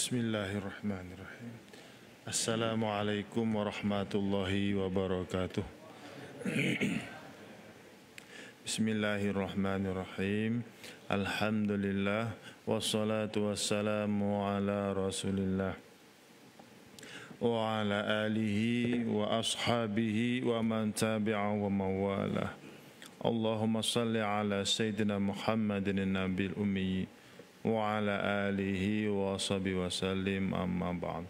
Bismillahirrahmanirrahim. Assalamualaikum warahmatullahi wabarakatuh. Bismillahirrahmanirrahim. Alhamdulillah wassalatu wassalamu ala Rasulillah wa ala alihi wa ashabihi wa man tabi'a wa mawalah. Allahumma salli ala Sayyidina Muhammadin Nabil Ummi wa ala alihi wa sahbihi wa sallim, amma ba'd.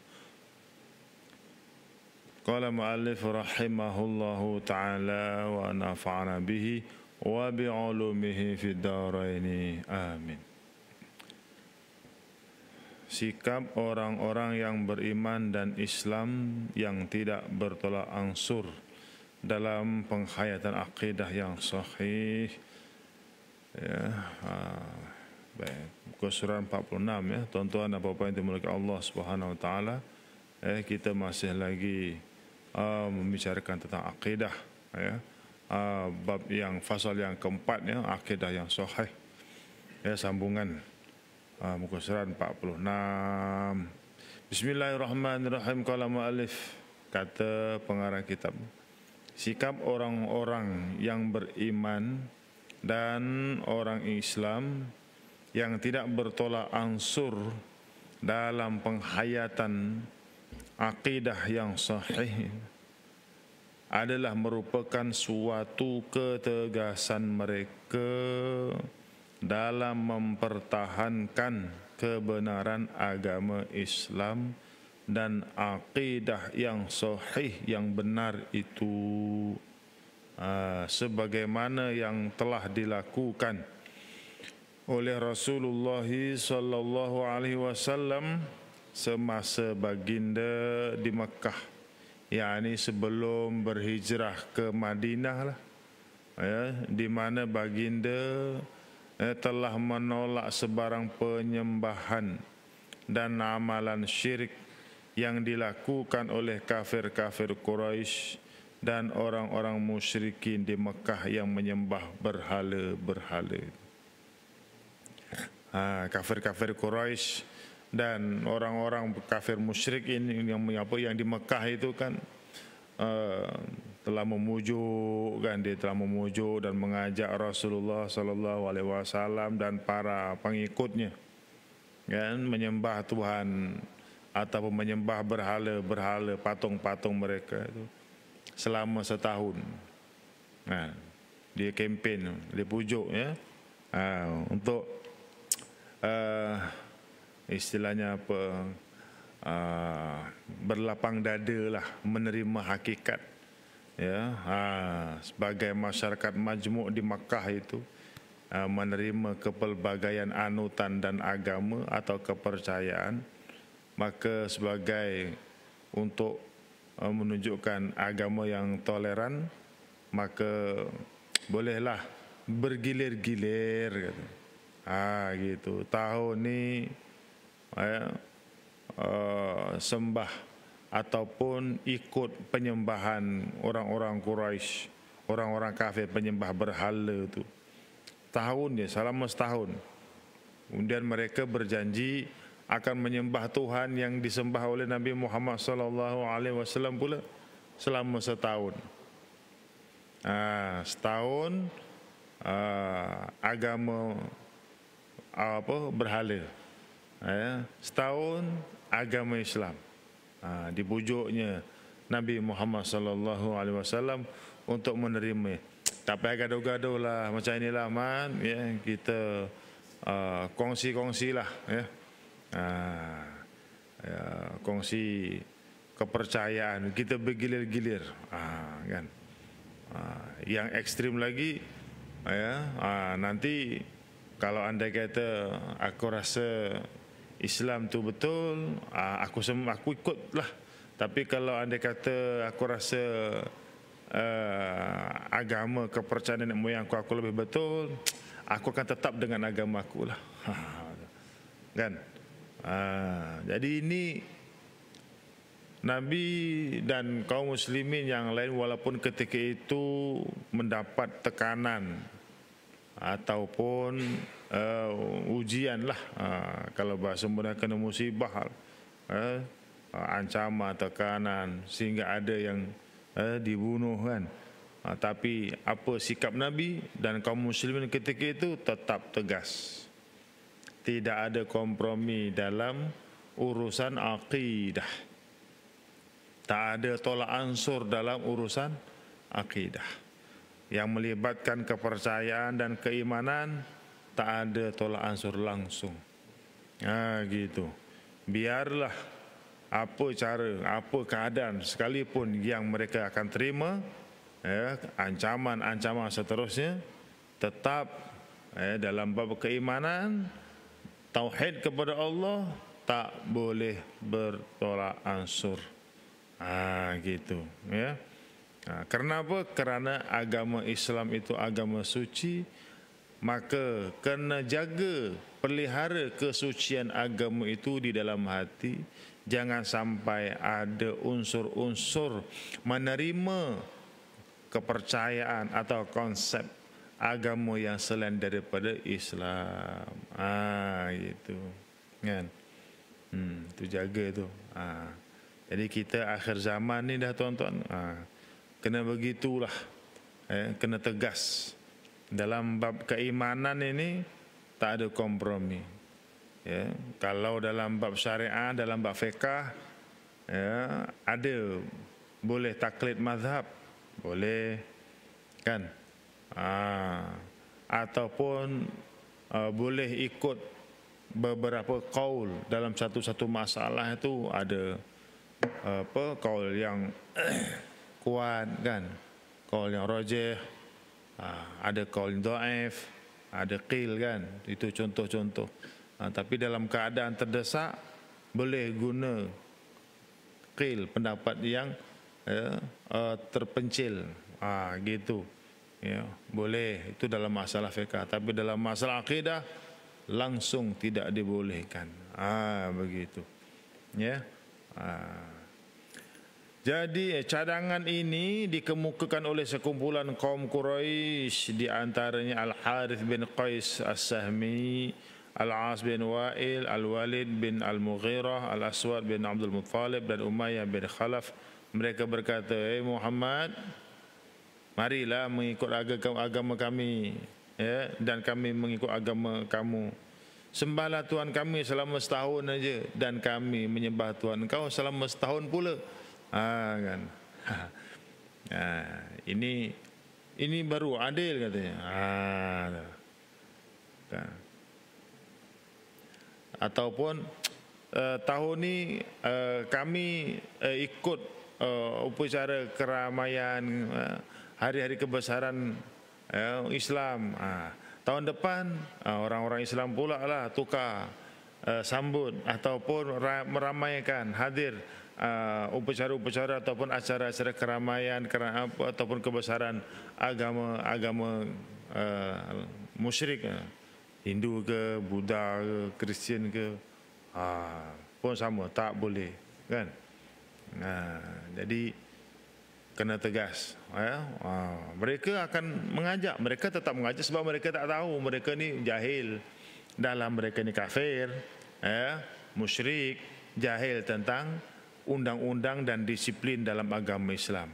Qala mu'allif rahimahullahu ta'ala wa nafa'ana bihi wa bi'ulumihi fid dharaini, amin. Sikap orang-orang yang beriman dan Islam yang tidak bertolak ansur dalam penghayatan akidah yang sahih, baik, muka surat 46 ya, tuan-tuan dan puan-puan yang dimulakan Allah Subhanahu wa taala. Kita masih lagi membicarakan tentang akidah ya. Bab yang fasal yang keempat ya, akidah yang sahih. Ya, sambungan muka surat 46. Bismillahirrahmanirrahim. Qala mu'allif, kata pengarang kitab, sikap orang-orang yang beriman dan orang Islam yang tidak bertolak ansur dalam penghayatan akidah yang sahih adalah merupakan suatu ketegasan mereka dalam mempertahankan kebenaran agama Islam dan akidah yang sahih yang benar itu, sebagaimana yang telah dilakukan oleh Rasulullah sallallahu alaihi wasallam semasa baginda di Mekah, yakni sebelum berhijrah ke Madinah lah, ya, di mana baginda telah menolak sebarang penyembahan dan amalan syirik yang dilakukan oleh kafir-kafir Quraisy dan orang-orang musyrikin di Mekah yang menyembah berhala-berhala. Kafir-kafir Quraisy dan orang-orang kafir musyrik ini yang di Mekah itu kan telah memujuk, kan, dia telah memujuk dan mengajak Rasulullah sallallahu alaihi wasallam dan para pengikutnya, kan, menyembah Tuhan ataupun menyembah berhala-berhala, patung-patung mereka itu selama setahun. Dia kempen, dia pujuk ya, untuk istilahnya apa, berlapang dada lah, menerima hakikat ya, sebagai masyarakat majmuk di Makkah itu, menerima kepelbagaian anutan dan agama atau kepercayaan, maka sebagai untuk menunjukkan agama yang toleran, maka bolehlah bergilir-gilir gitu. Gitu. Tahun ni sembah ataupun ikut penyembahan orang-orang Quraisy, orang-orang kafir penyembah berhala itu. Tahun dia, selama setahun. Kemudian mereka berjanji akan menyembah Tuhan yang disembah oleh Nabi Muhammad sallallahu alaihi wasallam pula selama setahun. Setahun agama berhala, setahun agama Islam. Dibujuknya Nabi Muhammad sallallahu alaihi wasallam untuk menerima. Tak payah gaduh-gaduh lah macam inilah man, ya, kita kongsi-kongsi lah ya. Kongsi kepercayaan, kita bergilir-gilir, kan. Yang ekstrim lagi ya, nanti kalau anda kata aku rasa Islam tu betul, aku ikut lah. Tapi kalau anda kata aku rasa agama kepercayaan nenek moyang aku lebih betul, aku akan tetap dengan agama aku lah. Kan? Jadi ini Nabi dan kaum muslimin yang lain walaupun ketika itu mendapat tekanan ataupun ujian lah, kalau bahasa mudah kena musibah, ancaman, tekanan, sehingga ada yang dibunuh kan. Tapi apa sikap Nabi dan kaum muslimin ketika itu? Tetap tegas, tidak ada kompromi dalam urusan akidah, tak ada tolak ansur dalam urusan akidah yang melibatkan kepercayaan dan keimanan. Tak ada tolak ansur langsung. Gitu. Biarlah apa cara, apa keadaan sekalipun yang mereka akan terima, ancaman-ancaman seterusnya, tetap dalam bab keimanan, tauhid kepada Allah, tak boleh bertolak ansur. Gitu ya. Kenapa? Kerana agama Islam itu agama suci, maka kena jaga, pelihara kesucian agama itu di dalam hati. Jangan sampai ada unsur-unsur menerima kepercayaan atau konsep agama yang selain daripada Islam. Gitu kan. Itu jaga tu. Jadi kita akhir zaman ni dah tuan-tuan, kena begitulah, kena tegas. Dalam bab keimanan ini tak ada kompromi. Kalau dalam bab syariah, dalam bab fiqah, ada boleh taklid mazhab, boleh kan, ataupun boleh ikut beberapa qaul dalam satu-satu masalah. Itu ada qaul yang kuat kan, qaul yang rajih, ada qaul dhaif, ada qil kan. Itu contoh-contoh. Tapi dalam keadaan terdesak boleh guna qil, pendapat yang terpencil, gitu ya, boleh. Itu dalam masalah fiqh. Tapi dalam masalah akidah langsung tidak dibolehkan. Begitu ya. Jadi cadangan ini dikemukakan oleh sekumpulan kaum Quraisy, di antaranya Al-Harith bin Qais As-Sahmi, Al-As bin Wa'il, Al-Walid bin Al-Mughirah, Al-Aswad bin Abdul Muttalib dan Umayyah bin Khalaf. Mereka berkata, Muhammad, marilah mengikut agama kami, dan kami mengikut agama kamu. Sembahlah Tuhan kami selama setahun saja, dan kami menyembah Tuhan engkau selama setahun pula. Kan. Ini baru adil katanya. Kan. Ataupun tahun ni kami ikut upacara keramaian hari-hari kebesaran Islam. Tahun depan orang-orang Islam pula lah tukar sambut ataupun meramaikan, hadir upacara-upacara ataupun acara-acara keramaian ataupun kebesaran agama musyrik, Hindu ke, Buddha ke, Kristian ke, pun sama, tak boleh kan. Jadi kena tegas. Mereka akan mengajak, mereka tetap mengajak sebab mereka tak tahu, mereka ni jahil, dalam mereka ni kafir, musyrik, jahil tentang undang-undang dan disiplin dalam agama Islam.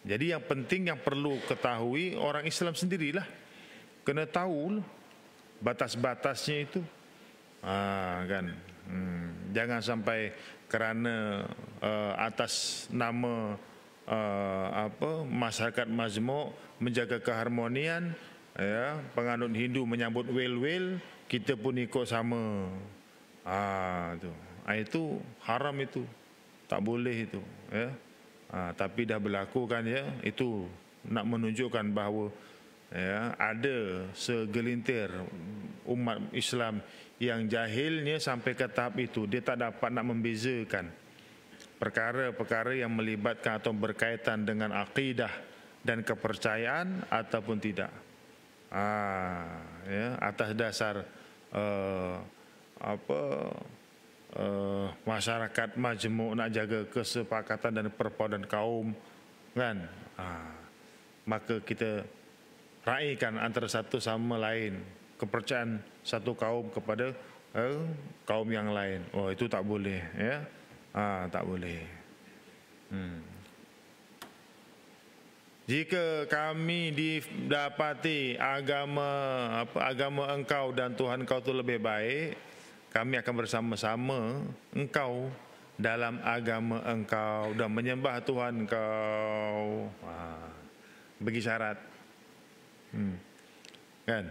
Jadi yang penting, yang perlu ketahui orang Islam sendirilah, kena tahu batas-batasnya itu, kan. Jangan sampai kerana atas nama masyarakat majmuk menjaga keharmonian, penganut Hindu menyambut wel-wel, kita pun ikut sama. Itu haram, itu tak boleh itu, tapi dah berlaku kan, itu nak menunjukkan bahawa ada segelintir umat Islam yang jahilnya sampai ke tahap itu, dia tak dapat nak membezakan perkara-perkara yang melibatkan atau berkaitan dengan akidah dan kepercayaan ataupun tidak. Atas dasar masyarakat majmuk nak jaga kesepakatan dan perpaduan kaum kan, maka kita raikan antara satu sama lain, kepercayaan satu kaum kepada kaum yang lain. Oh, itu tak boleh, ya. Tak boleh. Jika kami didapati agama engkau dan Tuhan engkau itu lebih baik, kami akan bersama-sama engkau dalam agama engkau dan menyembah Tuhan engkau. Bagi syarat, kan?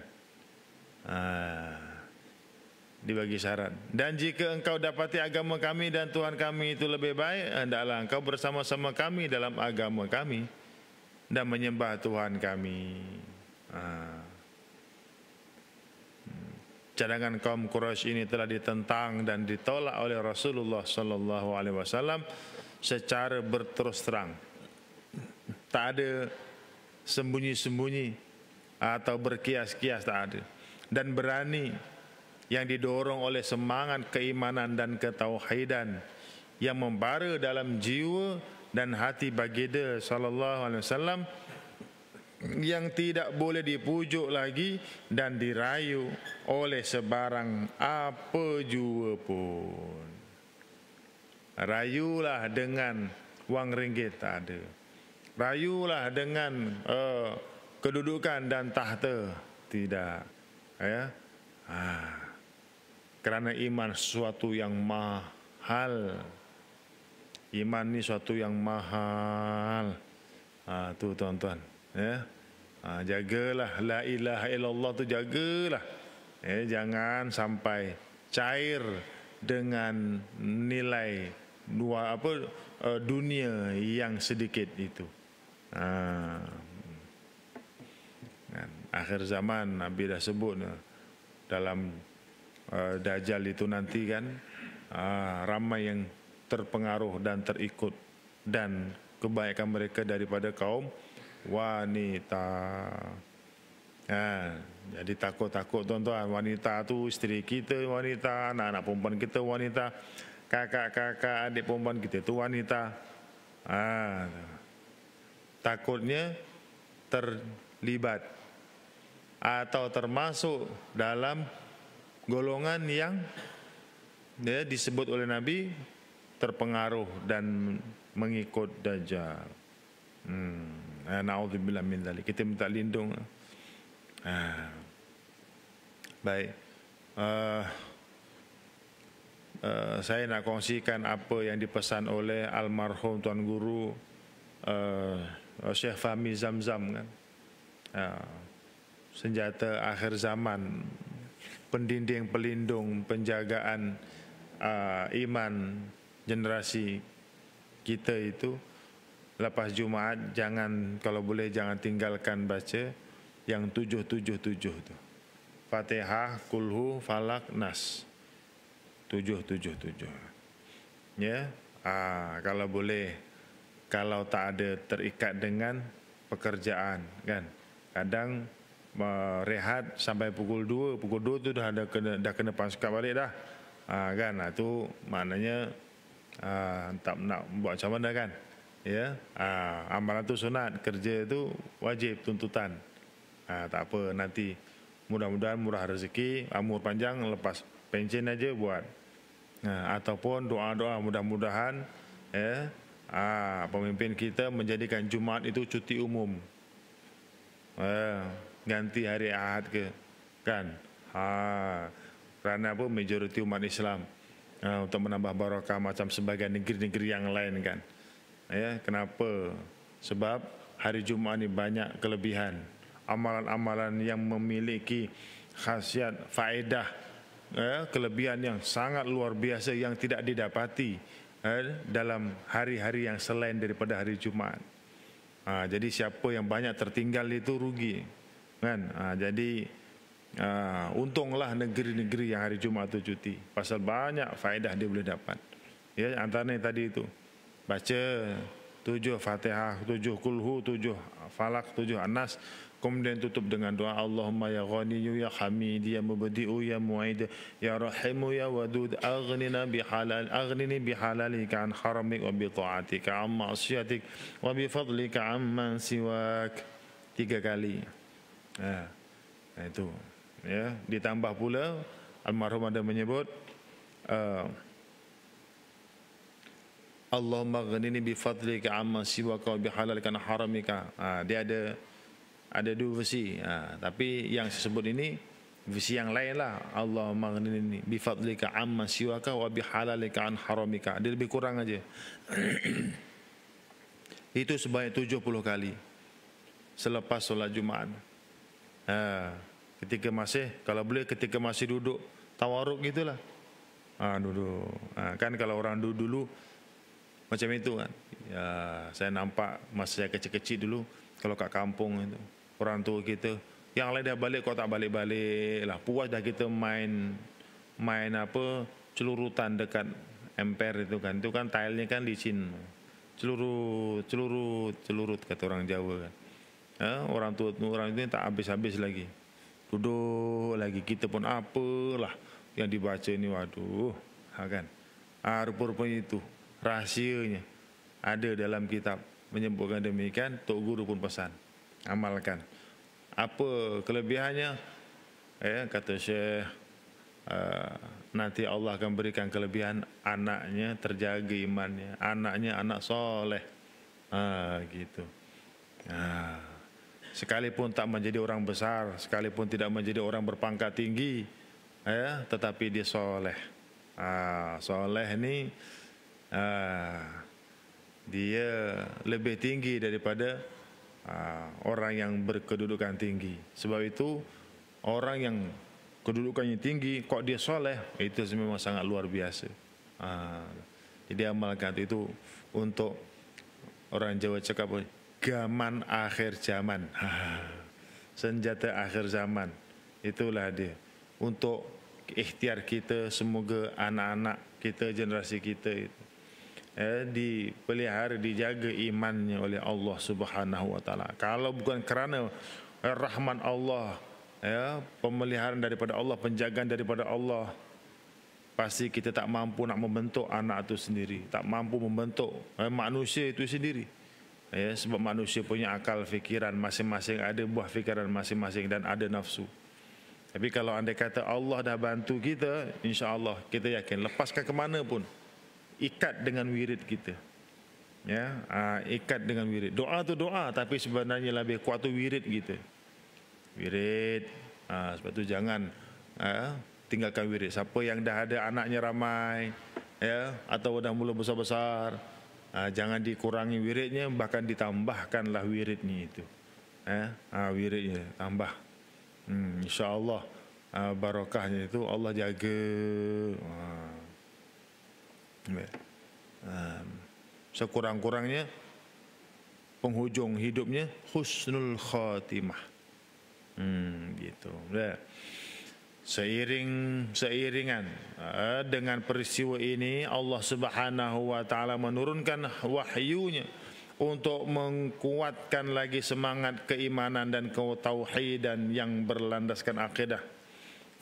Dibagi syarat. Dan jika engkau dapati agama kami dan Tuhan kami itu lebih baik, hendaklah engkau bersama-sama kami dalam agama kami dan menyembah Tuhan kami. Cadangan kaum Quraisy ini telah ditentang dan ditolak oleh Rasulullah sallallahu alaihi wasallam secara berterus terang. Tak ada sembunyi-sembunyi atau berkias-kias, tak ada. Dan berani yang didorong oleh semangat keimanan dan ketauhidan yang membara dalam jiwa dan hati baginda sallallahu alaihi wasallam, yang tidak boleh dipujuk lagi dan dirayu oleh sebarang apa jua pun. Rayulah dengan wang ringgit, tak ada. Rayulah dengan kedudukan dan tahta, tidak, ya. Kerana iman sesuatu yang mahal. Iman ni sesuatu yang mahal. Tu tuan-tuan, ya. Jagalah la ilaha illallah tu, jagalah. Jangan sampai cair dengan nilai dunia yang sedikit itu. Akhir zaman Nabi dah sebut dalam Dajjal itu nanti kan, ramai yang terpengaruh dan terikut dan kebaikan mereka daripada kaum wanita. Jadi takut-takut tuan-tuan, wanita tu isteri kita wanita, anak-anak perempuan kita wanita, kakak-kakak adik perempuan kita tu wanita. Takutnya terlibat atau termasuk dalam golongan yang disebut oleh Nabi terpengaruh dan mengikut Dajjal. Na'udzubillah min dzalik. Kita minta lindung. Baik. Saya nak kongsikan apa yang dipesan oleh almarhum Tuan Guru Syekh Fahmi Zamzam kan. Senjata akhir zaman, pendinding pelindung penjagaan iman generasi kita itu. Lepas Jumaat jangan, kalau boleh jangan tinggalkan baca yang 777 tu. Fatihah, Kulhu, Falak, Nas. 777. Ya. Kalau boleh, kalau tak ada terikat dengan pekerjaan kan. Kadang rehat sampai pukul 2 tu dah kena pasukan balik dah. Kan, itu maknanya tak nak buat macam mana kan. Ya, amalan tu sunat, kerja tu wajib, tuntutan. Tak apa, nanti mudah-mudahan murah rezeki, umur panjang, lepas pension aja buat. Ataupun doa-doa mudah-mudahan pemimpin kita menjadikan Jumaat itu cuti umum. Ganti hari Ahad ke, kan? Kerana apa? Majoriti umat Islam untuk menambah barakah macam sebagian negeri-negeri yang lain kan. Kenapa? Sebab hari Jumaat ni banyak kelebihan, amalan-amalan yang memiliki khasiat, faedah, kelebihan yang sangat luar biasa yang tidak didapati dalam hari-hari yang selain daripada hari Jumaat. Jadi siapa yang banyak tertinggal itu rugi kan. Jadi untunglah negeri-negeri yang hari Jumaat itu cuti, pasal banyak faedah dia boleh dapat. Ya, antaranya tadi itu baca 7 Fatihah, 7 Kulhu, 7 Falak, 7 Anas, kemudian tutup dengan doa Allahumma ya Ghaniyyu ya Hamid ya Mubdi'u ya Mu'id ya Rahimu ya Wadud aghnini bihalalika an haramik wa bi ta'atika an ma'siyatik wa bi fadlika amman siwak. 3 kali. Itu Ya, ditambah pula almarhum ada menyebut Allahumma ghnini bi fadlika amma siwaka wa bi halalika an haramika. Dia ada dua versi. Tapi yang saya sebut ini versi yang lain lah. Allahumma ghnini bi fadlika amma siwaka wa bi halalika an haramika. Dia lebih kurang aja. Itu sebanyak 70 kali selepas solat Jumaat. Ketika masih, kalau boleh ketika masih duduk tawaruk gitulah. Duduk. Kan kalau orang dulu macam itu kan. Ya, saya nampak masa saya kecil-kecil dulu, kalau kat kampung itu, orang tua kita, yang lain dah balik kau tak balik-balik lah. Puas dah kita main apa, celurutan dekat emper itu kan. Itu kan tilenya kan licin. Celurut kata orang Jawa kan. Orang tua orang itu tak habis-habis lagi. Duduk lagi, kita pun apalah yang dibaca ni, waduh, kan. Rupa-rupanya itu rahsianya ada dalam kitab menyebutkan demikian. Tok Guru pun pesan, amalkan. Apa kelebihannya? Kata Syekh, nanti Allah akan berikan kelebihan, anaknya terjaga imannya, anaknya anak soleh. Gitu. Sekalipun tak menjadi orang besar, sekalipun tidak menjadi orang berpangkat tinggi, tetapi dia soleh. Soleh ni dia lebih tinggi daripada orang yang berkedudukan tinggi. Sebab itu orang yang kedudukannya tinggi kok dia soleh, itu memang sangat luar biasa. Jadi amalkan itu untuk orang Jawa cakap gaman akhir zaman. Senjata akhir zaman. Itulah dia. Untuk ikhtiar kita, semoga anak-anak kita, generasi kita itu dipelihara, dijaga imannya oleh Allah Subhanahu wa taala. Kalau bukan kerana rahmat Allah, pemeliharaan daripada Allah, penjagaan daripada Allah, pasti kita tak mampu nak membentuk anak itu sendiri, tak mampu membentuk manusia itu sendiri. Sebab manusia punya akal fikiran masing-masing, ada buah fikiran masing-masing dan ada nafsu. Tapi kalau andai kata Allah dah bantu kita, insya-Allah kita yakin lepaskan ke mana pun, ikat dengan wirid kita. Ikat dengan wirid. Doa tu doa, tapi sebenarnya lebih kuat tu wirid kita. Wirid. Sebab tu jangan tinggalkan wirid. Siapa yang dah ada anaknya ramai, atau dah mula besar-besar, jangan dikurangi wiridnya, bahkan ditambahkanlah wiridnya itu. Wiridnya tambah. InsyaAllah barakahnya itu Allah jaga. Sekurang-kurangnya penghujung hidupnya husnul khatimah. Gitu. Seiringan dengan peristiwa ini, Allah Subhanahu wa taala menurunkan wahyunya untuk menguatkan lagi semangat keimanan dan ketauhidan yang berlandaskan akidah.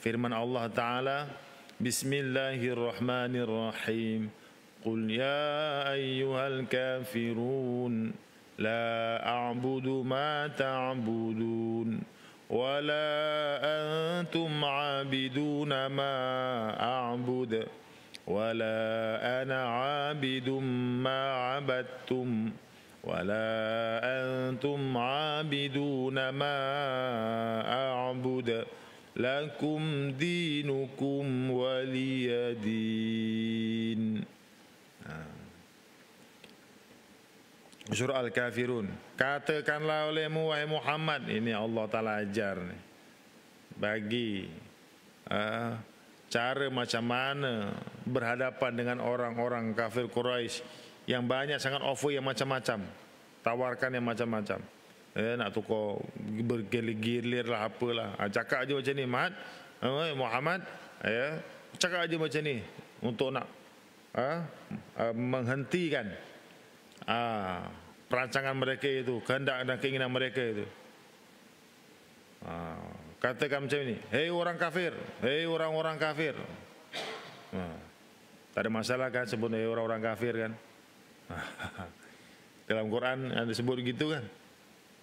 Firman Allah taala, Bismillahirrahmanirrahim. Qul ya ayyuhal kafirun la a'budu ma ta'budun wa la antum 'abiduna ma a'bud wa la ana 'abidum ma 'abadtum wa la antum 'abiduna ma a'bud lakum dinukum waliyadin. Surah Al-Kafirun. Katakanlah olehmu wahai Muhammad, ini Allah Ta'ala ajar ni, bagi cara macam mana berhadapan dengan orang-orang kafir Quraisy yang banyak sangat offer yang macam-macam, tawarkan yang macam-macam. Nak tukar bergilir-gilir lah apalah. Cakap aja macam ni Muhammad, cakap aja macam ni untuk nak menghentikan perancangan mereka itu, kehendak dan keinginan mereka itu. Katakan macam ni, hei orang kafir, hei orang-orang kafir. Tak ada masalah kan sebut hei orang-orang kafir kan. Dalam Quran ada sebut gitu kan.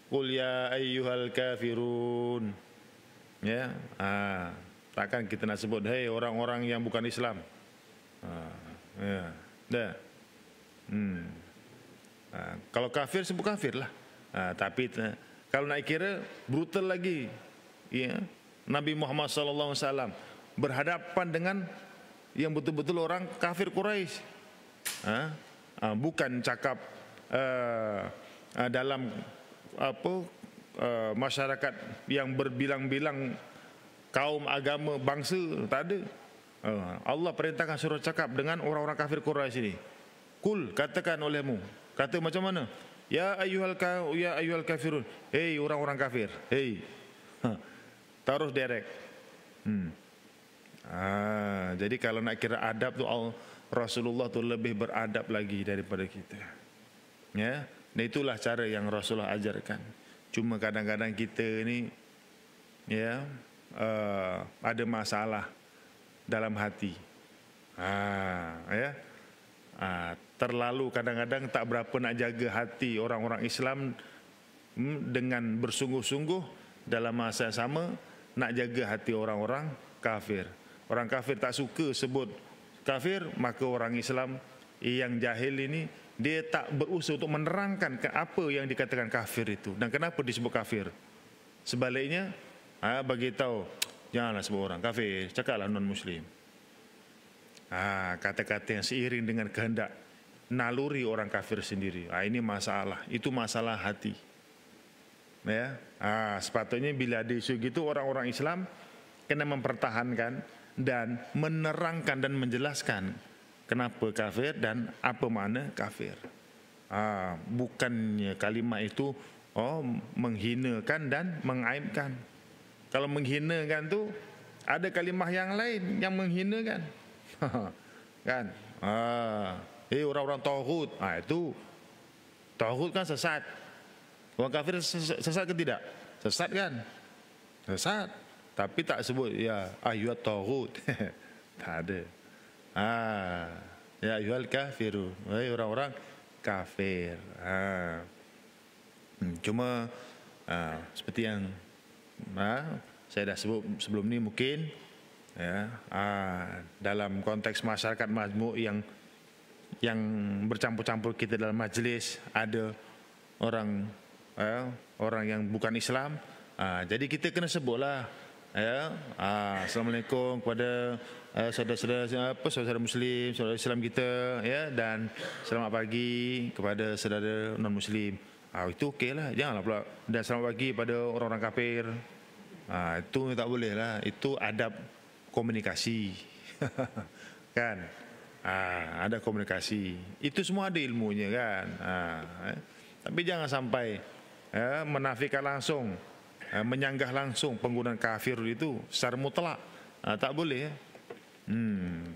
Qul ya ayyuhal kafirun. Ya, takkan kita nak sebut, hei orang-orang yang bukan Islam. Ya, dah. Kalau kafir sebut kafir lah. Tapi kalau nak kira brutal lagi, ya, Nabi Muhammad SAW berhadapan dengan yang betul-betul orang kafir Quraisy. Bukan cakap dalam masyarakat yang berbilang-bilang kaum, agama, bangsa, tak ada. Allah perintahkan suruh cakap dengan orang-orang kafir Quraisy ini. Kul, katakan olehmu. Kata macam mana? Ya ayyuhal kafirun. Hei orang-orang kafir. Hei. Terus direct. Jadi kalau nak kira adab tu, Rasulullah tu lebih beradab lagi daripada kita. Ya, dan itulah cara yang Rasulullah ajarkan. Cuma kadang-kadang kita ni, ya, ada masalah dalam hati. Ya. Terlalu kadang-kadang tak berapa nak jaga hati orang-orang Islam dengan bersungguh-sungguh, dalam masa yang sama nak jaga hati orang-orang kafir. Orang kafir tak suka sebut kafir, maka orang Islam yang jahil ini dia tak berusaha untuk menerangkan apa yang dikatakan kafir itu dan kenapa disebut kafir. Sebaliknya, bagi tahu janganlah sebut orang kafir, cakaplah non-muslim. Kata-kata yang seiring dengan kehendak naluri orang kafir sendiri. Ini masalah, itu masalah hati. Ya, sepatutnya bila ada isu gitu, orang-orang Islam kena mempertahankan dan menerangkan dan menjelaskan kenapa kafir dan apa makna kafir. Bukannya kalimat itu menghinakan dan mengaibkan. Kalau menghinakan tu ada kalimah yang lain yang menghinakan. Kan? Orang-orang tauhid. Itu tauhid kan sesat. Orang kafir sesat ke tidak? Sesat kan? Sesat. Tapi tak sebut ya ayyuhat tauhid. Tak ada. Ya ayyuhal kafirun. Orang-orang kafir. Cuma seperti yang saya dah sebut sebelum ni, mungkin ya, dalam konteks masyarakat majmuk yang bercampur-campur kita dalam majlis, ada orang yang bukan Islam, jadi kita kena sebutlah, ya, Assalamualaikum kepada saudara Muslim, saudara Islam kita, ya, dan selamat pagi kepada saudara non Muslim. Itu okeylah, janganlah pula dan selamat pagi pada orang-orang kafir. Itu tak boleh lah, itu adab komunikasi. Kan? Ada komunikasi. Itu semua ada ilmunya kan. Tapi jangan sampai menafikan langsung, menyanggah langsung penggunaan kafir itu secara mutlak. Tak boleh.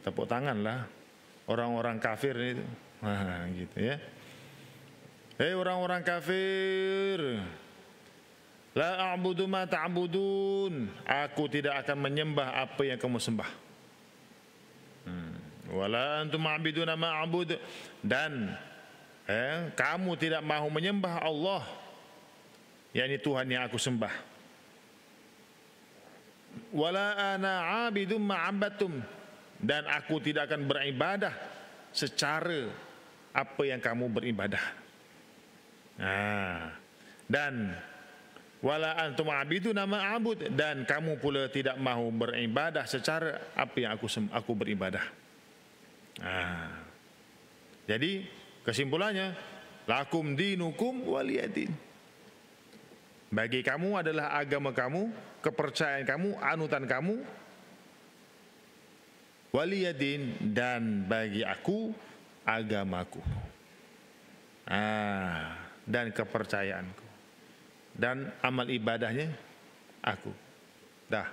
Tepuk tanganlah orang-orang kafir itu. Gitu ya. Hei orang-orang kafir, la a'budu ma ta'budun. Aku tidak akan menyembah apa yang kamu sembah. Wala antum ma'biduna ma'bud. Dan kamu tidak mahu menyembah Allah, yakni Tuhan yang aku sembah. Wala ana 'abidum ma'abadtum. Dan aku tidak akan beribadah secara apa yang kamu beribadah. Dan wala antum ma'biduna ma'abud. Dan kamu pula tidak mahu beribadah secara apa yang aku beribadah. Jadi kesimpulannya, lakum dinukum waliyadin. Bagi kamu adalah agama kamu, kepercayaan kamu, anutan kamu. Waliyadin, dan bagi aku agamaku. Dan kepercayaanku. Dan amal ibadahnya aku. Dah.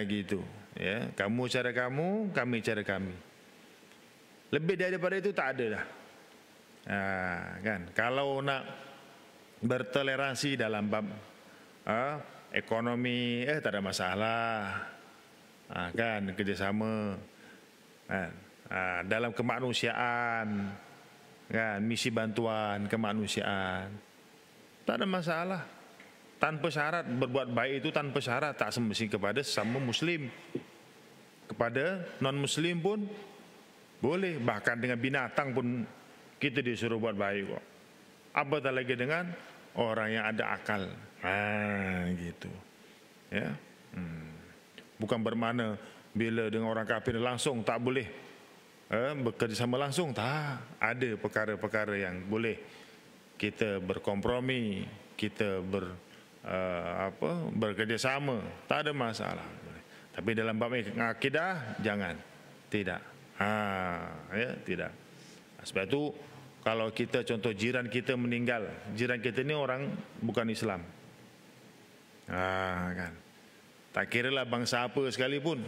Gitu. Ya, kamu cara kamu, kami cara kami. Lebih daripada itu tak ada dah. Kan? Kalau nak bertoleransi dalam bab ekonomi, tak ada masalah. Kan, kerjasama. Dalam kemanusiaan, kan, misi bantuan kemanusiaan, tak ada masalah. tanpa syarat. Berbuat baik itu tanpa syarat, tak semestinya kepada sesama muslim, kepada non muslim pun boleh, bahkan dengan binatang pun kita disuruh buat baik kok. Apatah lagi dengan orang yang ada akal. Gitu. Ya. Bukan bermakna bila dengan orang kafir langsung tak boleh bekerjasama langsung. Tak, ada perkara-perkara yang boleh kita berkompromi, kita bekerjasama, tak ada masalah. Tapi dalam bab akidah jangan, tidak. Ya, tidak. Sebab itu kalau kita contoh jiran kita meninggal, jiran kita ni orang bukan Islam, kan, tak kiralah bangsa apa sekalipun,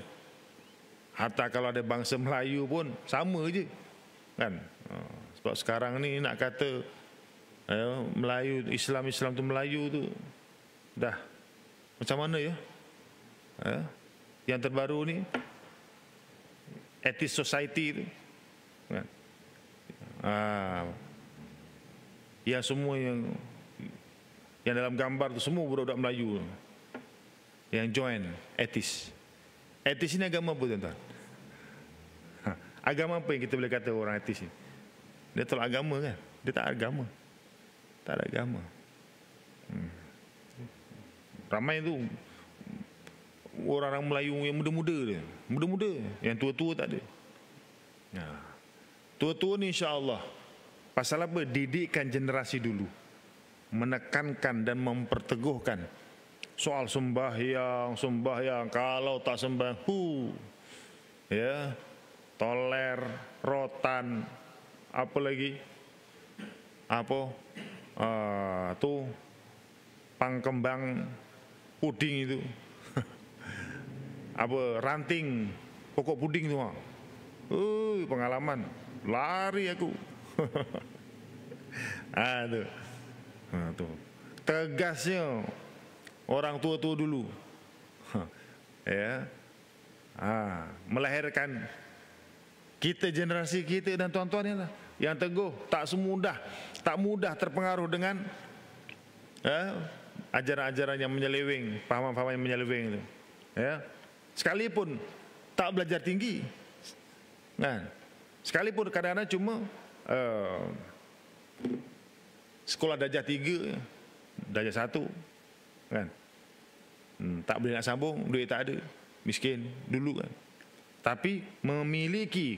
hatta kalau ada bangsa Melayu pun sama je, kan. Sebab sekarang ni nak kata Melayu Islam tu Melayu tu dah macam mana ya? Yang terbaru ni Atheist Society tu, kan? Yang semua yang dalam gambar tu semua budak-budak Melayu yang join Atheist. Atheist ni agama apa, tuan-tuan? Agama apa yang kita boleh kata orang Atheist ni? Dia tolak agama, kan? Dia tak agama. Tak ada agama. Ramai tu orang-orang Melayu yang muda-muda dia. Muda-muda, yang tua-tua tak ada. Tua-tua ni insya-Allah. Pasal apa? Didikkan generasi dulu, menekankan dan memperteguhkan soal sembahyang. Kalau tak sembahyang, ya, toler, rotan, apa lagi? Tu pangkembang puding itu. Ranting pokok puding tu. Pengalaman, lari aku. Tu. Tegasnya orang tua-tua dulu. Ya. Melahirkan kita, generasi kita dan tuan-tuan ni lah yang teguh, tak mudah terpengaruh dengan ajaran-ajaran yang menyeleweng, faham-faham yang menyeleweng itu. Ya. Sekalipun tak belajar tinggi, kan? Sekalipun kadang-kadang cuma sekolah darjah 3, darjah 1, kan? Tak boleh nak sambung, duit tak ada, miskin dulu, kan? Tapi memiliki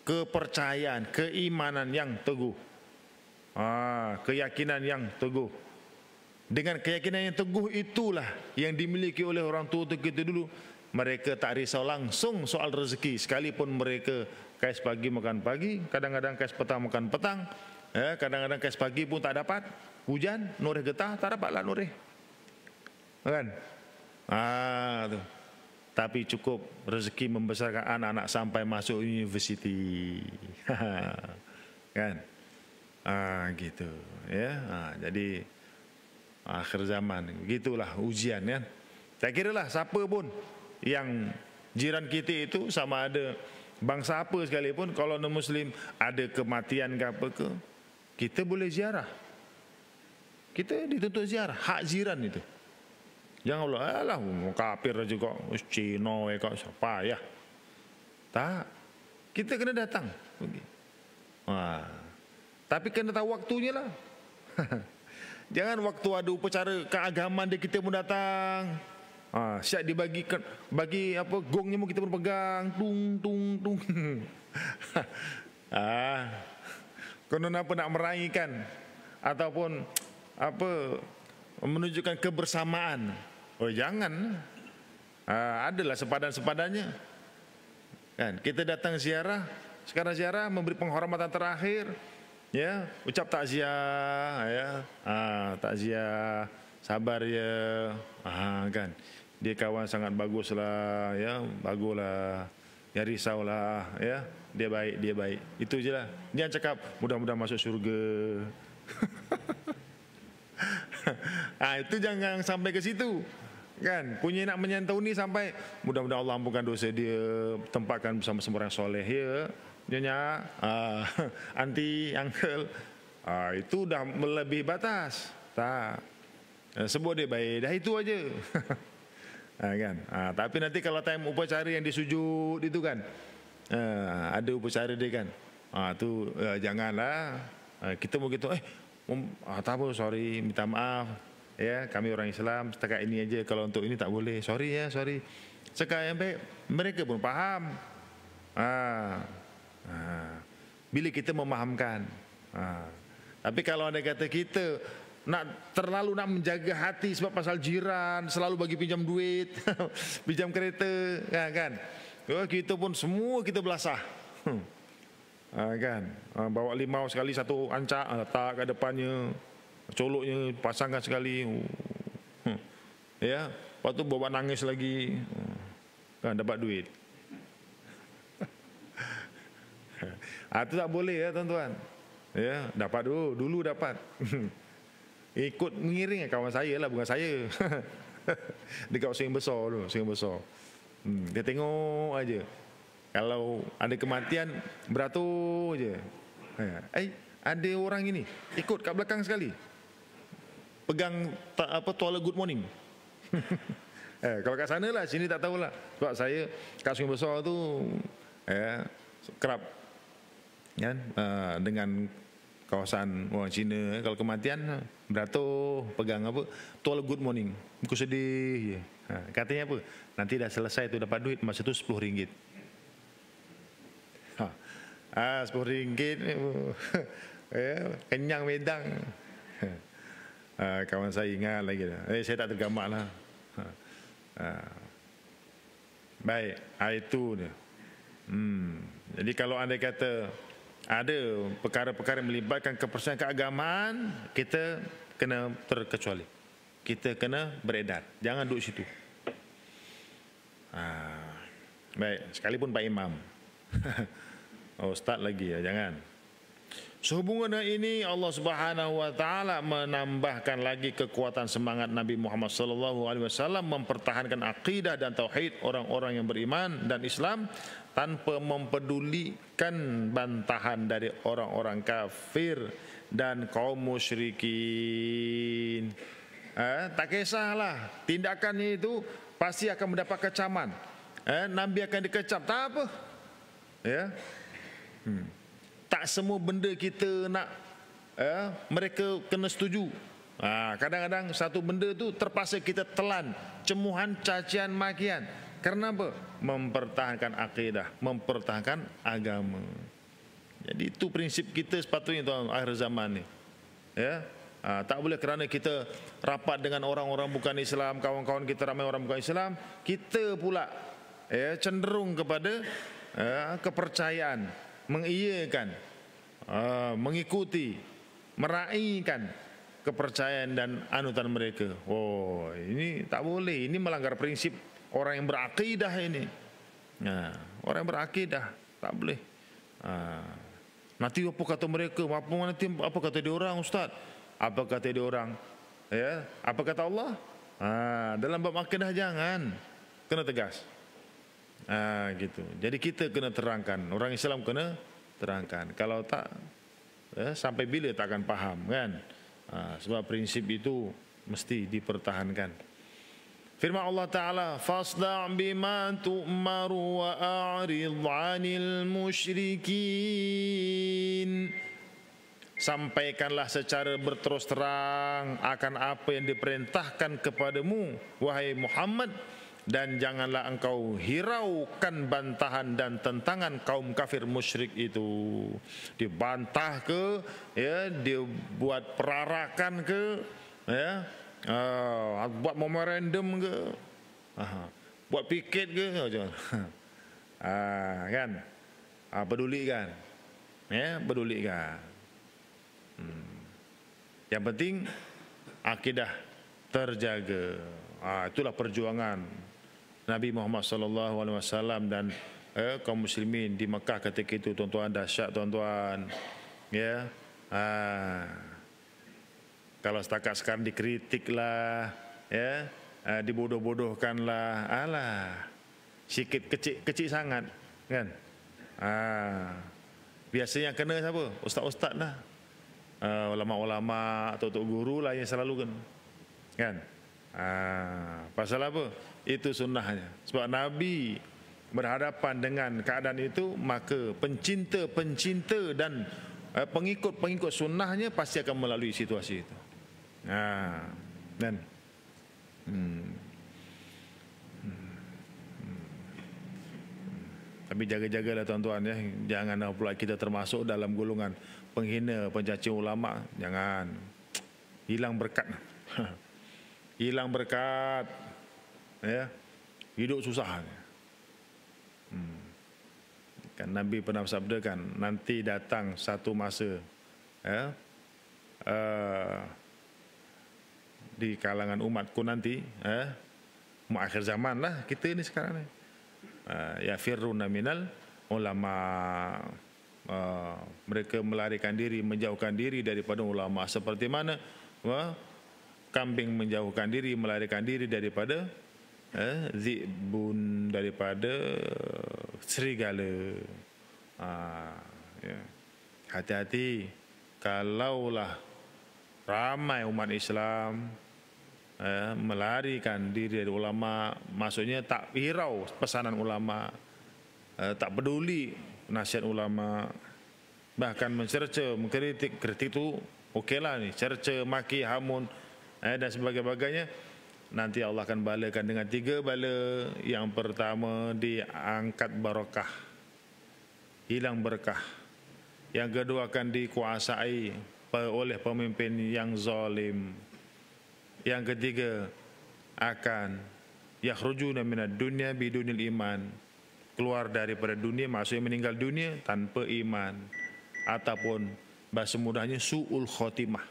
kepercayaan, keimanan yang teguh, keyakinan yang teguh. Dengan keyakinan yang teguh itulah yang dimiliki oleh orang tua kita dulu. Mereka tak risau langsung soal rezeki, sekalipun mereka kais pagi makan pagi, kadang-kadang kais petang makan petang, kadang-kadang kais pagi pun tak dapat, hujan, noreh getah, tak dapatlah noreh, kan? Tu. Tapi cukup rezeki membesarkan anak-anak sampai masuk universiti. Kan? Gitu, ya. Jadi akhir zaman, gitulah ujian, kan? Tak kiralah siapa pun yang jiran kita itu, sama ada bangsa apa sekalipun, kalau non muslim ada kematian ke apa ke, kita boleh ziarah. Kita dituntut ziarah, hak jiran itu. Jangan Allah, kafir aja kok, Cina kok, siapa ya? Tak, kita kena datang. Tapi kena tahu waktunya lah. Jangan waktu ada upacara keagamaan dia kita pun datang. Siap dibagikan, bagi apa gongnya pun kita pun pegang, tung. Konon apa nak meraihkan ataupun apa menunjukkan kebersamaan. Jangan. Adalah sepadan-sepadannya. Kan, kita datang ziarah, sekarang ziarah memberi penghormatan terakhir, ya, ucap takziah, ya. Takziah, sabar ya. Kan. Dia kawan sangat baguslah, ya, baguslah. Ya, risaulah, ya. Dia baik. Itu je lah. Jangan cakap mudah-mudahan masuk syurga. Itu jangan sampai ke situ, kan? Punya nak menyantau ni sampai mudah-mudahan Allah ampunkan dosa dia, tempatkan bersama-sama orang soleh, ya. Nyonya, anti, uncle, itu dah melebihi batas. Tak. Sebut dia baik, dah itu aja. Kan. Tapi nanti kalau time upacara yang disujud itu kan, ada upacara dia kan, tu janganlah kita begitu, tak apa, sorry, minta maaf, ya kami orang Islam setakat ini aja, kalau untuk ini tak boleh, sorry ya, sorry. Sekarang yang baik, mereka pun faham. Bila kita memahamkan. Tapi kalau anda kata kita terlalu nak menjaga hati sebab pasal jiran, selalu bagi pinjam duit, pinjam kereta, kan? Kita pun semua kita belasah, kan? Bawa limau sekali satu ancak, letak kat depannya, coloknya pasangkan sekali, ya. Lepas tu bawa nangis lagi, kan dapat duit. Itu tak boleh ya tuan-tuan. Ya, dapat dulu dapat. Ikut mengiring kawan saya lah, bukan saya. Dekat Sungai Besar tu, Sungai Besar. Dia tengok aja. Kalau ada kematian beratur je. Ada orang ini ikut kat belakang sekali. Pegang toilet good morning. Kalau kat sana lah, sini tak tahulah. Sebab saya kat Sungai Besar tu kerap kan, dengan kawasan orang Cina, kalau kematian beratur pegang toilet good morning, muka sedih je. Katanya apa? Nanti dah selesai tu dapat duit, masa tu RM10. RM10 kenyang medang. Kawan saya ingat lagi dah. Saya tak tergamak lah. Baik, itu dia. Jadi kalau anda kata ada perkara-perkara yang melibatkan kepercayaan keagamaan, kita kena terkecuali. Kita kena beredar. Jangan duduk situ. Baik, sekalipun Pak Imam. Ustaz lagi ya, jangan. Sehubungan dengan ini, Allah Subhanahu wa taala menambahkan lagi kekuatan semangat Nabi Muhammad sallallahu alaihi wasallam mempertahankan akidah dan tauhid orang-orang yang beriman dan Islam tanpa mempedulikan bantahan dari orang-orang kafir dan kaum musyrikin. Tak kisahlah tindakannya itu pasti akan mendapat kecaman. Nabi akan dikecam, tak apa. Ya. Tak semua benda kita nak mereka kena setuju. Kadang-kadang satu benda tu terpaksa kita telan, cemuhan, cacian, makian. Kerana apa? Mempertahankan akidah, mempertahankan agama. Jadi itu prinsip kita sepatutnya tuan akhir zaman ni. Ya. Tak boleh kerana kita rapat dengan orang-orang bukan Islam, kawan-kawan kita ramai orang bukan Islam, kita pula cenderung kepada kepercayaan, mengiyakan, mengikuti, meraihkan kepercayaan dan anutan mereka. Ini tak boleh. Ini melanggar prinsip orang yang berakidah ini. Orang yang berakidah tak boleh. Nanti apa kata mereka? Apa kata dia orang, Ustaz? Apa kata dia orang? Ya, apa kata Allah? Dalam bab akidah jangan, kena tegas. Gitu. Jadi kita kena terangkan. Orang Islam kena terangkan. Kalau tak, sampai bila tak akan faham kan? Sebab prinsip itu mesti dipertahankan. Firman Allah Ta'ala, fasda' bima tu'maru wa a'rid 'anil musyrikin. Sampaikanlah secara berterus terang akan apa yang diperintahkan kepadamu, wahai Muhammad, dan janganlah engkau hiraukan bantahan dan tentangan kaum kafir musyrik itu. Dibantah ke, dia buat perarakan ke, buat memorandum ke, buat piket ke, kan? Peduli kan? Peduli kan? Yang penting akidah terjaga. Itulah perjuangan Nabi Muhammad sallallahu alaihi wasallam dan kaum muslimin di Mekah ketika itu, tuan-tuan, dahsyat tuan-tuan. Ya. Kalau setakat sekarang dikritiklah, dibodoh-bodohkanlah, sikit kecil sangat, kan? Biasanya yang kena siapa? Ustaz-ustaz lah, ulama-ulama atau tok guru lah yang selalu Kan? Pasal apa? Itu sunnahnya. Sebab Nabi berhadapan dengan keadaan itu, maka pencinta-pencinta dan pengikut-pengikut sunnahnya pasti akan melalui situasi itu. Dan tapi jaga-jagalah tuan-tuan ya, jangan pula kita termasuk dalam golongan penghina, pencaci ulama. Jangan, hilang berkat. Hilang berkat, ya, hidup susah. Kan Nabi pernah bersabdakan, nanti datang satu masa, ya, di kalangan umatku nanti, mau akhir zaman lah kita ni sekarang ni, ya firruna minal ulama, mereka melarikan diri, menjauhkan diri daripada ulama, seperti mana kambing menjauhkan diri, melarikan diri daripada zibun, daripada serigala. Ya. Hati-hati, kalaulah ramai umat Islam melarikan diri dari ulama, maksudnya tak hirau pesanan ulama, tak peduli nasihat ulama, bahkan mencerca, mengkritik. Kritik tu okeylah ni, cerca, maki, hamun dan sebagainya. Nanti Allah akan balakan dengan 3 bala. Yang pertama, diangkat barakah, hilang berkah. Yang kedua, akan dikuasai oleh pemimpin yang zalim. Yang ketiga, akan yakhrujuna minad dunya bidunil iman, keluar daripada dunia, maksudnya meninggal dunia tanpa iman, ataupun bahasa mudahnya su'ul khotimah,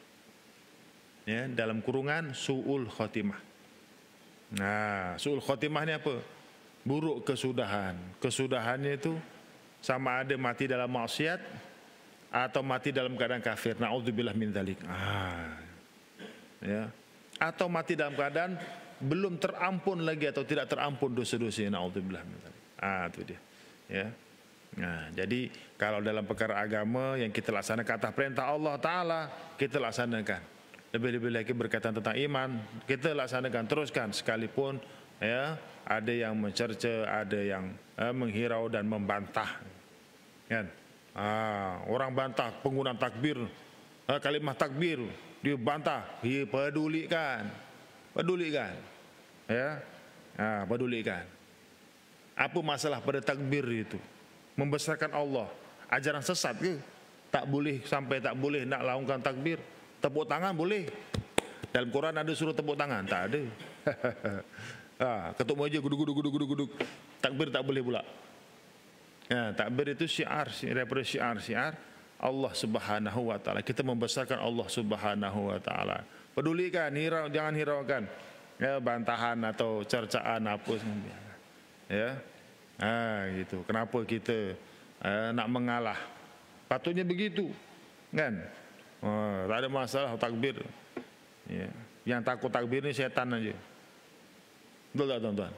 ya, dalam kurungan su'ul khotimah. Su'ul khotimah ni apa? Buruk kesudahan. Kesudahannya itu sama ada mati dalam maksiat atau mati dalam keadaan kafir. Na'udzubillah min dzalik. Ya. Atau mati dalam keadaan belum terampun lagi atau tidak terampun dosa-dosanya. Na'udzubillah min dzalik. Itu dia. Ya. Jadi kalau dalam perkara agama yang kita laksanakan atas perintah Allah Ta'ala, kita laksanakan. Lebih-lebih lagi berkaitan tentang iman, kita laksanakan, teruskan, sekalipun ya ada yang mencerca, ada yang menghirau dan membantah. Kan? Orang bantah penggunaan takbir, kalimah takbir, dia bantah, dia pedulikan, ya, pedulikan. Apa masalah pada takbir itu? Membesarkan Allah. Ajaran sesat ke? Tak boleh, sampai tak boleh nak laungkan takbir. Tepuk tangan boleh. Dalam Quran ada suruh tepuk tangan? Tak ada. Ketuk meja guduk. Takbir tak boleh pula. Takbir itu syiar, daripada syiar Allah Subhanahu wa taala. Kita membesarkan Allah Subhanahu wa taala. Pedulikan, jangan hiraukan bantahan atau cercaan apa semua. Ya. Gitu. Kenapa kita nak mengalah? Patutnya begitu. Kan? Tak ada masalah takbir. Ya. Yang takut takbir ni syaitan aja. Betul tak tuan-tuan?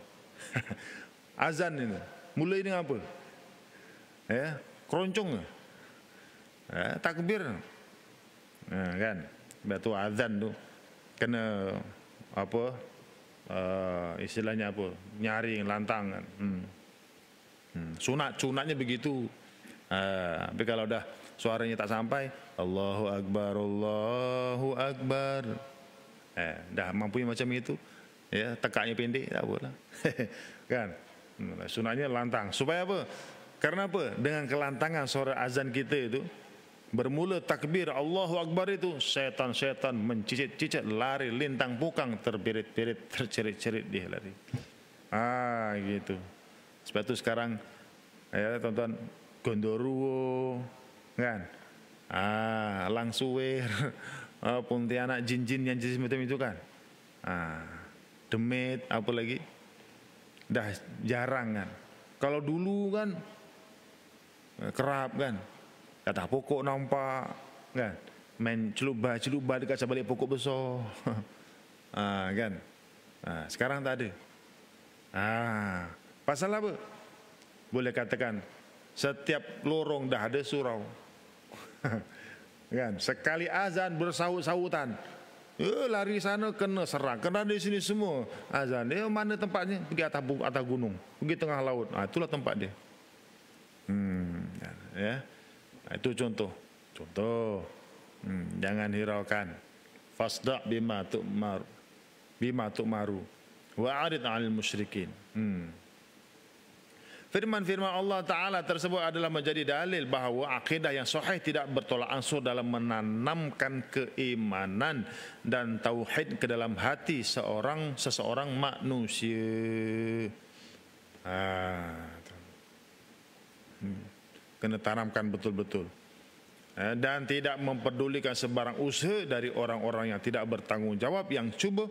Azan ini mulai dengan apa? Keroncong. Takbir. Kan? Batu azan tu kena apa? Istilahnya apa? Nyaring, lantang kan. Sunatnya begitu. Tapi kalau dah suaranya tak sampai, Allahu Akbar, Allahu Akbar, dah mampu macam itu, ya, tekaknya pendek, tak apalah. Kan? Sunatnya lantang. Supaya apa? Karena apa? Dengan kelantangan suara azan kita itu, bermula takbir Allahu Akbar itu, syaitan-syaitan mencicit-cicit, lari, lintang pukang, terbirit-birit, tercerit-cerit dia lari. Gitu. Sebab itu sekarang, ya tuan-tuan, gondoruo, kan? Langsuir, Pontianak, jin-jin yang jenis macam itu kan. Demit, apa lagi? Dah jarang kan. Kalau dulu kan kerap kan. Kata pokok nampak kan. Main celubah dekat sebalik pokok besar. Kan. Sekarang tak ada. Pasal apa? Boleh katakan setiap lorong dah ada surau. Kan? Sekali azan bersaut-sautan. lari sana kena serang, kena di sini semua. Azan dia mana tempatnya? Pergi atas gunung, pergi tengah laut. Itulah tempat dia. Ya, itu contoh. Jangan hiraukan. Fasda' bima tu'maru wa'arid 'anil musyrikin. Firman-firman Allah Ta'ala tersebut adalah menjadi dalil bahawa akidah yang sahih tidak bertolak ansur dalam menanamkan keimanan dan tauhid ke dalam hati seseorang manusia. Kena tanamkan betul-betul. Dan tidak memperdulikan sebarang usaha dari orang-orang yang tidak bertanggungjawab yang cuba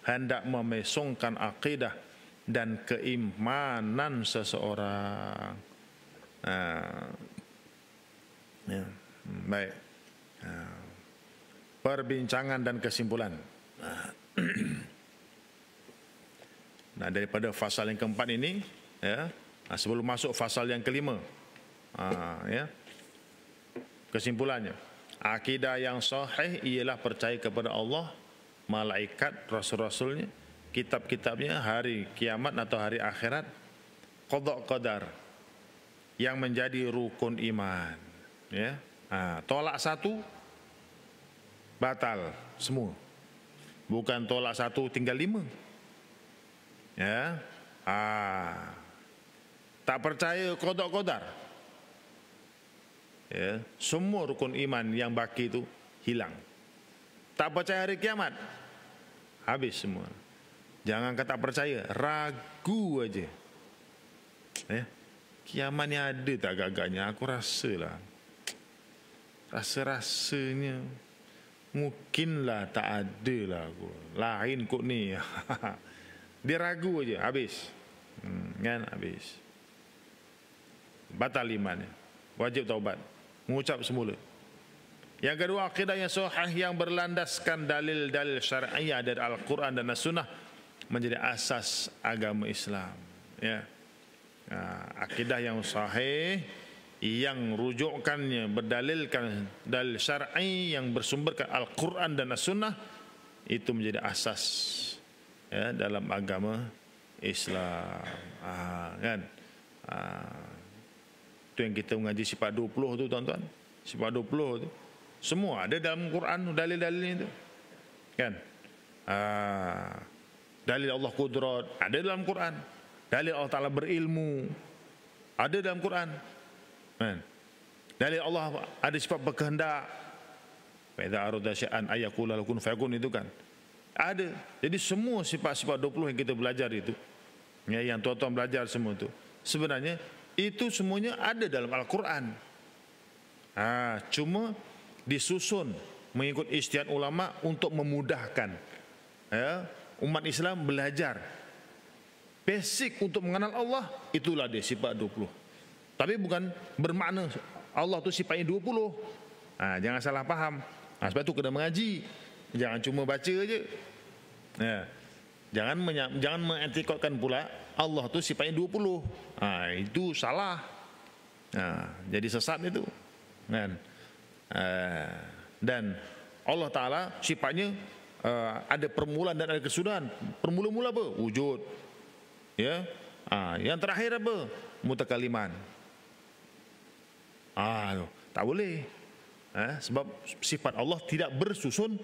hendak memesongkan akidah dan keimanan seseorang. Baik. Perbincangan dan kesimpulan. Nah, daripada fasal yang keempat ini, ya, sebelum masuk fasal yang kelima, ya, kesimpulannya, akidah yang sahih ialah percaya kepada Allah, malaikat, rasul-rasulnya, kitab-kitabnya, hari kiamat atau hari akhirat, qada qadar yang menjadi rukun iman. Ya, tolak satu batal semua. Bukan tolak satu tinggal 5. Ya, tak percaya qada qadar. Ya, semua rukun iman yang baki itu hilang. Tak percaya hari kiamat, habis semua. Jangan kata percaya, ragu aja. Kiamat ni ada tak agak-agaknya? Aku rasalah. Rasa-rasanya mungkinlah tak ada lah aku. Lain kot ni. Dia ragu aja, habis. Kan, habis. Batal imannya. Wajib taubat. Mengucap semula. Yang kedua, akidah yang sahih yang berlandaskan dalil-dalil syar'iyah dari Al-Quran dan As-Sunnah menjadi asas agama Islam. Ya, akidah yang sahih yang rujukannya berdalilkan dalil syar'i yang bersumberkan Al-Quran dan As-Sunnah itu menjadi asas, ya, dalam agama Islam. Kan? Itu yang kita mengaji sifat 20 tu, tuan-tuan. Sifat 20 tu semua ada dalam Quran, dalil-dalilnya itu. Kan? Dalil Allah Qudrat ada dalam Quran. Dalil Allah Ta'ala berilmu ada dalam Quran. Kan? Dalil Allah ada sifat berkehendak. Fa idza arada syai'an ayaqula lahu kun fayakun, itu kan. Ada. Jadi semua sifat-sifat 20 yang kita belajar itu, ya, yang tuan-tuan belajar semua itu, sebenarnya itu semuanya ada dalam Al-Quran. Cuma disusun mengikut ijtihad ulama untuk memudahkan, ya, umat Islam belajar basic untuk mengenal Allah. Itulah dia sifat 20. Tapi bukan bermakna Allah tu sifatnya 20. Jangan salah faham. Sebab tu kena mengaji. Jangan cuma baca aja. Ya. Jangan mengetikotkan pula Allah tu sifatnya 20. Itu salah. Jadi sesat itu. Kan? Dan Allah Ta'ala sifatnya ada permulaan dan ada kesudahan. Permula-mula apa? Wujud. Ya. Yang terakhir apa? Mutakaliman. Tak boleh. Sebab sifat Allah tidak bersusun.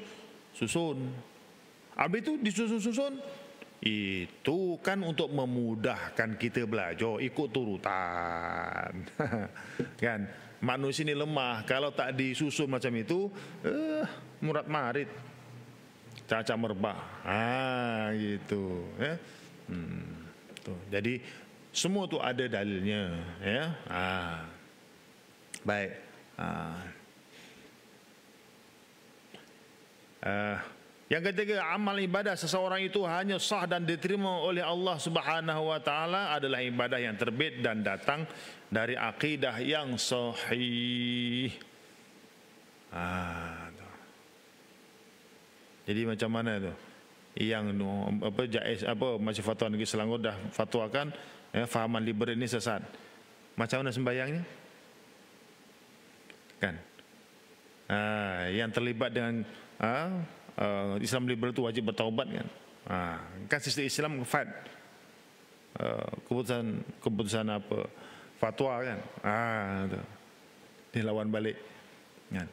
Habis itu disusun-susun, itu kan untuk memudahkan kita belajar, ikut turutan. Kan? Manusia ini lemah. Kalau tak disusun macam itu, murat marit, cacat merbah. Gitu. Ya. Jadi semua tu ada dalilnya. Ya. Baik. Yang ketiga, amal ibadah seseorang itu hanya sah dan diterima oleh Allah Subhanahu wa taala adalah ibadah yang terbit dan datang dari akidah yang sahih. Jadi macam mana tu? Yang jaiz macam fatwa Negeri Selangor dah fatwakan, fahaman liberal ini sesat. Macam mana sembahyangnya? Kan? Yang terlibat dengan Islam liberal itu wajib bertaubat kan. Kan sistem Islam fight keputusan apa fatwa kan. Tu. Dia lawan balik kan.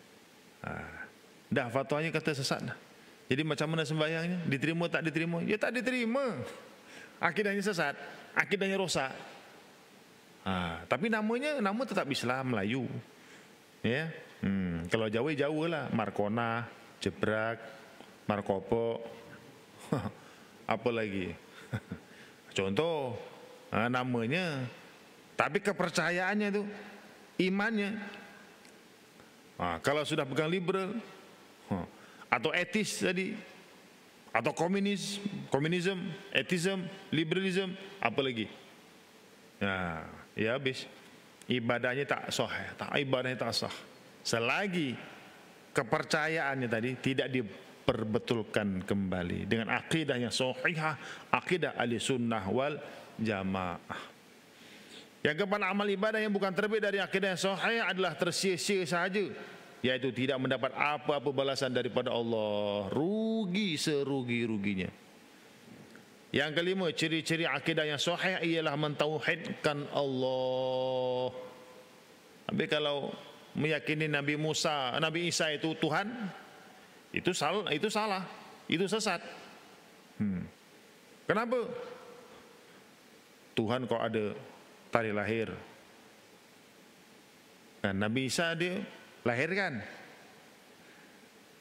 Dah fatwanya kata sesat dah. Jadi macam mana sembahyangnya? Diterima tak diterima? Ya tak diterima. Akidahnya sesat, akidahnya rosak. Tapi nama tetap Islam Melayu. Ya. Kalau Jawa lah, Markona, Jebrak, Markopo. Apa lagi? Contoh, namanya. Tapi kepercayaannya tu, imannya. Kalau sudah pegang liberal, atau etis tadi, atau komunisme, etism, liberalism, apa lagi? Ya habis. Ibadahnya tak sah, ibadahnya tak sah. Selagi kepercayaannya tadi tidak diperbetulkan kembali dengan akidah yang sahihah, akidah ahli sunnah wal jamaah. Yang keempat, amal ibadah yang bukan terbit dari akidah yang sahih adalah tersia-sia sahaja, yaitu tidak mendapat apa-apa balasan daripada Allah, rugi serugi-ruginya. Yang kelima, ciri-ciri akidah yang sahih ialah mentauhidkan Allah. Tapi kalau meyakini Nabi Isa itu Tuhan, itu salah, itu sesat. Kenapa? Tuhan kok ada tarikh lahir? Kan Nabi Isa dia lahir kan?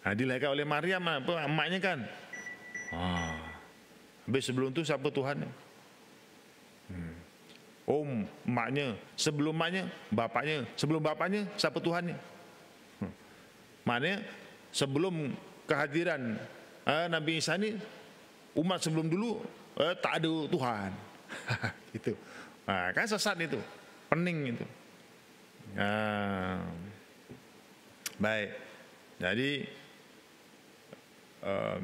Dilahirkan oleh Maryam, apa emaknya kan? Habis sebelum tu siapa Tuhan? Emaknya, sebelum emaknya, bapaknya, sebelum bapaknya siapa Tuhannya? Maknanya sebelum kehadiran Nabi Isa ni, umat sebelum dulu tak ada Tuhan. Gitu. Kan sesat itu, pening itu. Baik. Jadi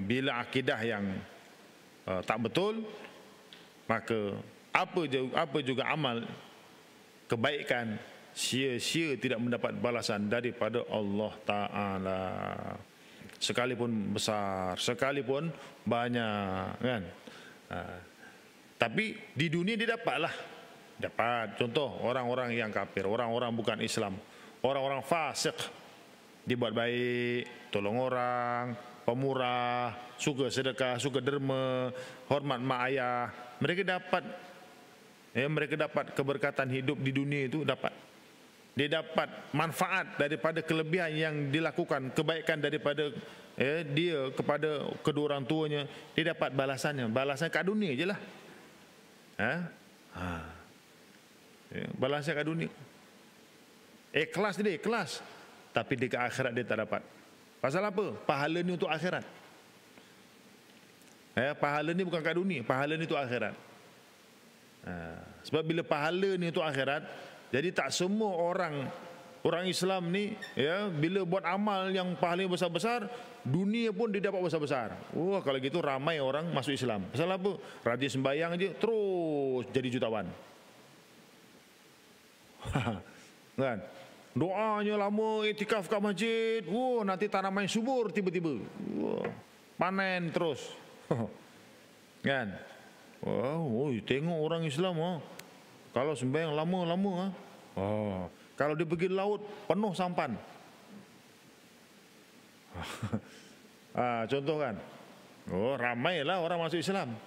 bila akidah yang tak betul, maka apa juga amal kebaikan sia-sia, tidak mendapat balasan daripada Allah Ta'ala, sekalipun besar, sekalipun banyak kan. Tapi di dunia dia dapat. Contoh orang-orang yang kafir, orang-orang bukan Islam, orang-orang fasik, dibuat baik, tolong orang, pemurah, suka sedekah, suka derma, hormat mak ayah, mereka dapat keberkatan hidup di dunia itu dapat. Dia dapat manfaat daripada kelebihan yang dilakukan, kebaikan daripada dia kepada kedua orang tuanya. Dia dapat balasannya kat dunia je lah. Balasannya kat dunia. Ikhlas dia, ikhlas. Tapi di akhirat dia tak dapat. Pasal apa? Pahala ni untuk akhirat. Pahala ni bukan kat dunia, pahala ni untuk akhirat. Sebab bila pahala ni untuk akhirat, jadi tak semua orang Islam ni bila buat amal yang pahalanya besar-besar, dunia pun dia dapat besar-besar. Kalau gitu ramai orang masuk Islam. Pasal apa? Rajin sembahyang je terus jadi jutawan. Kan? Doanya lama, iktikaf kat masjid, nanti tanaman subur tiba-tiba. Panen terus. Kan? Tengok orang Islam kalau sembahyang lama-lama kalau dia pergi laut penuh sampan. Contoh kan. Ramailah orang masuk Islam.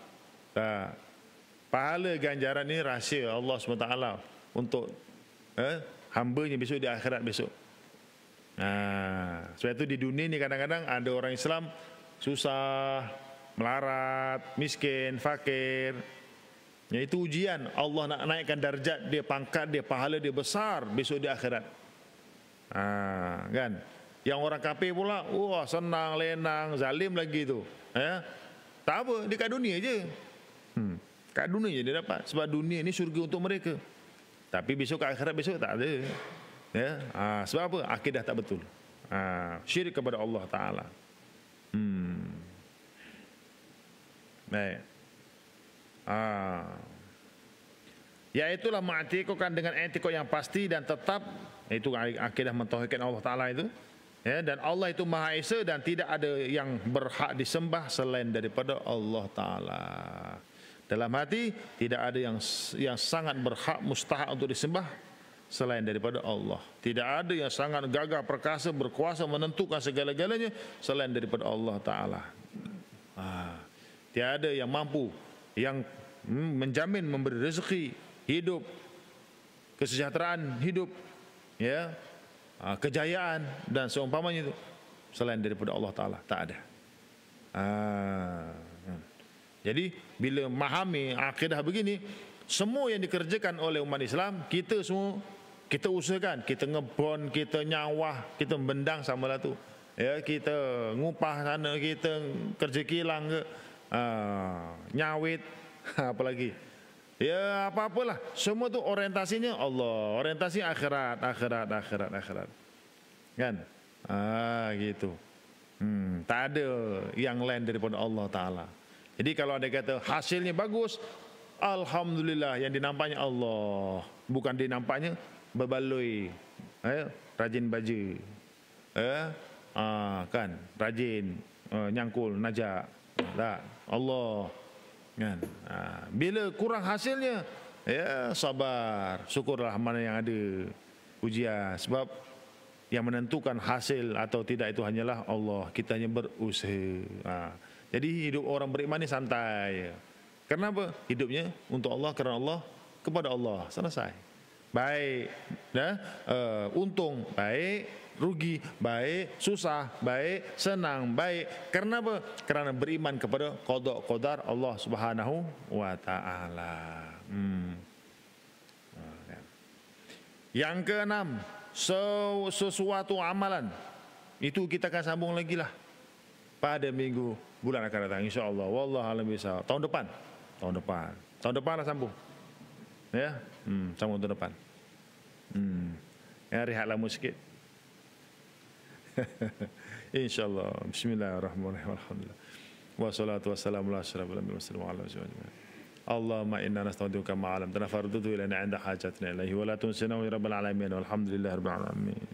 Pahala ganjaran ni rahsia Allah SWT untuk hamba-Nya besok di akhirat besok. Sebab itu di dunia ni kadang-kadang ada orang Islam susah, melarat, miskin, fakir. Itu ujian. Allah nak naikkan darjat dia, pangkat dia, pahala dia besar besok di akhirat. Kan? Yang orang kafir pula, senang, lenang, zalim lagi tu. Tak apa, dia kat dunia je. Kat dunia je dia dapat. Sebab dunia ni syurga untuk mereka. Tapi besok kat akhirat besok tak ada. Sebab apa? Akidah tak betul. Syirik kepada Allah Ta'ala. Baik. Iaitulah ma'atiqokan dengan etikot yang pasti dan tetap. Itu akidah mentauhidkan Allah Ta'ala itu. Ya, dan Allah itu Maha Esa dan tidak ada yang berhak disembah selain daripada Allah Ta'ala. Dalam hati tidak ada yang sangat berhak mustahak untuk disembah selain daripada Allah. Tidak ada yang sangat gagah perkasa berkuasa menentukan segala-galanya selain daripada Allah Ta'ala. Tiada yang mampu yang menjamin memberi rezeki, hidup, kesejahteraan hidup, ya, kejayaan dan seumpamanya itu selain daripada Allah Ta'ala. Tak ada. Jadi bila memahami akidah begini, semua yang dikerjakan oleh umat Islam, kita semua kita usahakan, kita ngebon, kita nyawah, kita bendang samalah tu. Ya, kita ngupah sana, kita kerja kilang ke, nyawit, apalagi. Ya, apa-apalah, semua tu orientasinya Allah, orientasi akhirat. Kan? Gitu. Tak ada yang lain daripada Allah Ta'ala. Jadi kalau ada kata hasilnya bagus, alhamdulillah, yang dinampaknya Allah, bukan dinampaknya berbaloi, rajin baju, kan, rajin nyangkul najak, tak, Allah, kan. Bila kurang hasilnya, ya sabar, syukurlah mana yang ada ujian, sebab yang menentukan hasil atau tidak itu hanyalah Allah. Kita hanya berusaha. Jadi hidup orang beriman ini santai. Kenapa? Hidupnya untuk Allah, kerana Allah, kepada Allah. Selesai. Baik, untung, baik, rugi, baik, susah, baik, senang, baik. Kenapa? Kerana beriman kepada qada qadar Allah Subhanahu wa Ta'ala. Yang keenam, sesuatu amalan. Itu kita akan sambung lagi lah pada minggu bulan akan datang, insya-Allah. Wallahu a'lam bishawab. Tahun depan lah sambung. Ya, sambung tahun depan. Ya, rehat lama sikit. Insya-Allah. Bismillahirrahmanirrahim. Alhamdulillah. Wassalatu wassalamu ala asyrafil anbiya'i wassalamu ala rasulillah. Allahumma inna nastaghfiruka ma 'alamtana fardudu ilaina 'inda hajatina ilaihi wa la tunsina ya rabbal alamin. Walhamdulillahirabbil alamin.